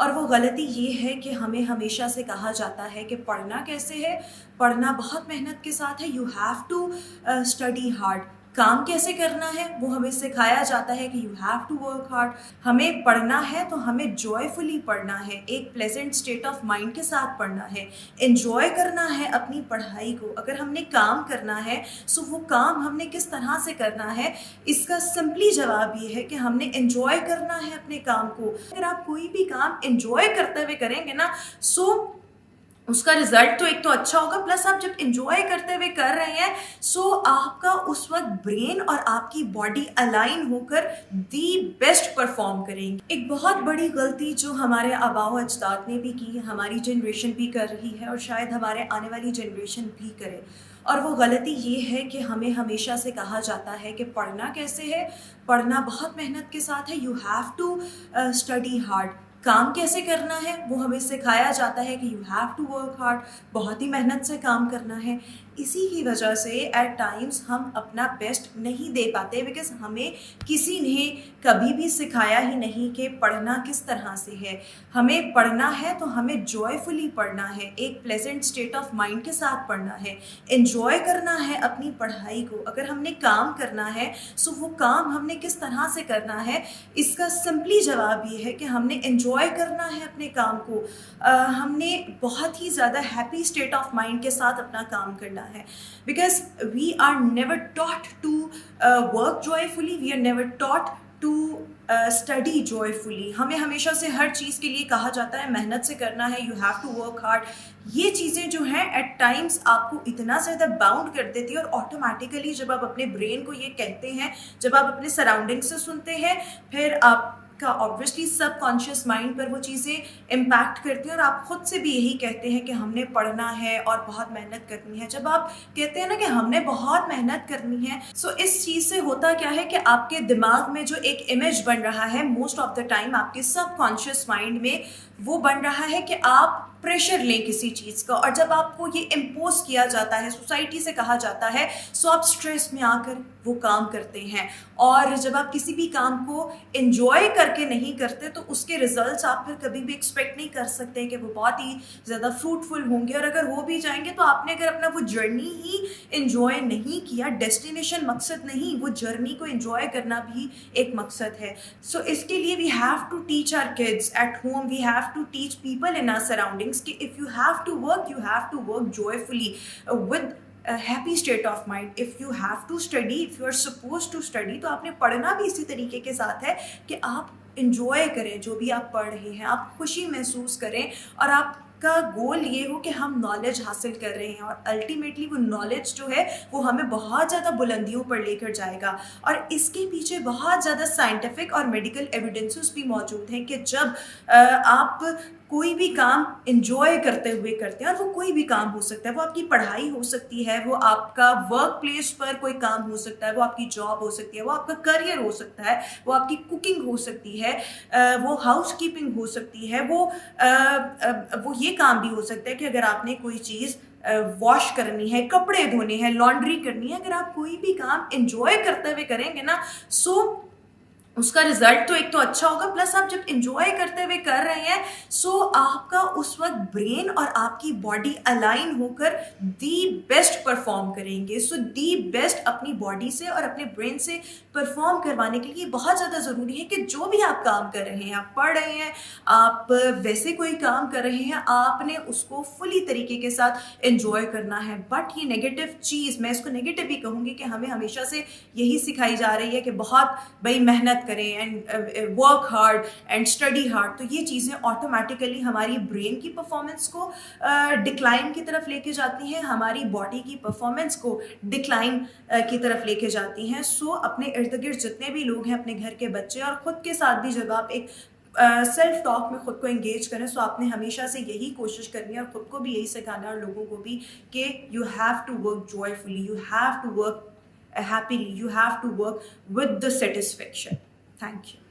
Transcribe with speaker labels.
Speaker 1: और वो गलती ये है कि हमें हमेशा से कहा जाता है कि पढ़ना कैसे है, पढ़ना बहुत मेहनत के साथ है, you have to study hard. काम कैसे करना है वो हमें सिखाया जाता है कि you have to work hard. हमें पढ़ना है तो हमें जॉयफुली पढ़ना है, एक प्लेजेंट स्टेट ऑफ माइंड के साथ पढ़ना है, एंजॉय करना है अपनी पढ़ाई को। अगर हमने काम करना है सो वो काम हमने किस तरह से करना है, इसका सिंपली जवाब ये है कि हमने एंजॉय करना है अपने काम को। अगर आप कोई भी काम एंजॉय करते हुए करेंगे ना, सो उसका रिजल्ट तो एक तो अच्छा होगा, प्लस आप जब इंजॉय करते हुए कर रहे हैं सो आपका उस वक्त ब्रेन और आपकी बॉडी अलाइन होकर दी बेस्ट परफॉर्म करेंगे। एक बहुत बड़ी गलती जो हमारे आबाओ अजदाद ने भी की, हमारी जनरेशन भी कर रही है और शायद हमारे आने वाली जनरेशन भी करे, और वो गलती ये है कि हमें हमेशा से कहा जाता है कि पढ़ना कैसे है, पढ़ना बहुत मेहनत के साथ है, you have to study hard. काम कैसे करना है वो हमें सिखाया जाता है कि you have to work hard, बहुत ही मेहनत से काम करना है। इसी की वजह से एट टाइम्स हम अपना बेस्ट नहीं दे पाते, बिकॉज हमें किसी ने कभी भी सिखाया ही नहीं कि पढ़ना किस तरह से है। हमें पढ़ना है तो हमें जॉयफुली पढ़ना है, एक प्लेजेंट स्टेट ऑफ माइंड के साथ पढ़ना है, एंजॉय करना है अपनी पढ़ाई को। अगर हमने काम करना है सो वो काम हमने किस तरह से करना है, इसका सिंपली जवाब ये है कि हमने एंजॉय करना है अपने काम को। हमने बहुत ही ज़्यादा हैप्पी स्टेट ऑफ माइंड के साथ अपना काम करना है, because we are never taught to work joyfully, we are never taught to study joyfully. हमें हमेशा से हर चीज़ के लिए कहा जाता है मेहनत से करना है, you have to work hard. ये चीज़ें जो हैं एट टाइम्स आपको इतना ज़्यादा बाउंड कर देती है, और ऑटोमेटिकली जब आप अपने ब्रेन को ये कहते हैं, जब आप अपने सराउंडिंग से सुनते हैं, फिर आप का ऑब्वियसली सबकॉन्शियस माइंड पर वो चीज़ें इम्पैक्ट करती हैं और आप खुद से भी यही कहते हैं कि हमने पढ़ना है और बहुत मेहनत करनी है। जब आप कहते हैं ना कि हमने बहुत मेहनत करनी है, सो इस चीज़ से होता क्या है कि आपके दिमाग में जो एक इमेज बन रहा है मोस्ट ऑफ द टाइम आपके सबकॉन्शियस माइंड में, वो बन रहा है कि आप प्रेशर लें किसी चीज़ का, और जब आपको ये इम्पोज किया जाता है, सोसाइटी से कहा जाता है, सो आप स्ट्रेस में आकर वो काम करते हैं। और जब आप किसी भी काम को एंजॉय करके नहीं करते तो उसके रिजल्ट्स आप फिर कभी भी एक्सपेक्ट नहीं कर सकते कि वो बहुत ही ज़्यादा फ्रूटफुल होंगे, और अगर हो भी जाएंगे तो आपने अगर अपना वो जर्नी ही एंजॉय नहीं किया, डेस्टिनेशन मकसद नहीं, वो जर्नी को एंजॉय करना भी एक मकसद है। सो इसके लिए we have to teach our kids at home, we have to teach people in our surroundings कि if you have to work, you have to work joyfully with a happy state of mind. If you have to study, if you are supposed to study, तो आपने पढ़ना भी इसी तरीके के साथ है कि आप इंजॉय करें जो भी आप पढ़ रहे हैं, आप खुशी महसूस करें, और आपका गोल ये हो कि हम नॉलेज हासिल कर रहे हैं, और अल्टीमेटली वो नॉलेज जो है वो हमें बहुत ज़्यादा बुलंदियों पर लेकर जाएगा। और इसके पीछे बहुत ज़्यादा साइंटिफिक और मेडिकल एविडेंसेस भी मौजूद हैं कि जब आप कोई भी काम एंजॉय करते हुए करते हैं, और वो कोई भी काम हो सकता है, वो आपकी पढ़ाई हो सकती है, वो आपका वर्क प्लेस पर कोई काम हो सकता है, वो आपकी जॉब हो सकती है, वो आपका करियर हो सकता है, वो आपकी कुकिंग हो सकती है, वो हाउस कीपिंग हो सकती है, वो ये काम भी हो सकता है कि अगर आपने कोई चीज़ वॉश करनी है, कपड़े धोने हैं, लॉन्ड्री करनी है, अगर आप कोई भी काम एंजॉय करते हुए करेंगे ना, सो उसका रिजल्ट तो एक तो अच्छा होगा, प्लस आप जब इंजॉय करते हुए कर रहे हैं सो आपका उस वक्त ब्रेन और आपकी बॉडी अलाइन होकर दी बेस्ट परफॉर्म करेंगे। सो दी बेस्ट अपनी बॉडी से और अपने ब्रेन से परफॉर्म करवाने के लिए बहुत ज़्यादा ज़रूरी है कि जो भी आप काम कर रहे हैं, आप पढ़ रहे हैं, आप वैसे कोई काम कर रहे हैं, आपने उसको फुली तरीके के साथ इंजॉय करना है। बट ये नेगेटिव चीज़, मैं इसको नेगेटिव भी कहूँगी कि हमें हमेशा से यही सिखाई जा रही है कि बहुत भाई मेहनत करें and work hard and study hard, तो ये चीज़ें ऑटोमेटिकली हमारी ब्रेन की परफॉर्मेंस को डिक्लाइन की तरफ लेके जाती हैं, हमारी बॉडी की परफॉर्मेंस को डिक्लाइन की तरफ लेके जाती हैं। सो अपने इर्द गिर्द जितने भी लोग हैं, अपने घर के बच्चे और ख़ुद के साथ भी जब आप एक सेल्फ टॉक में ख़ुद को एंगेज करें, सो आपने हमेशा से यही कोशिश करनी है और ख़ुद को भी यही सिखाना है और लोगों को भी कि you have to work joyfully, you have to work happily, you have to work with the satisfaction. Thank you.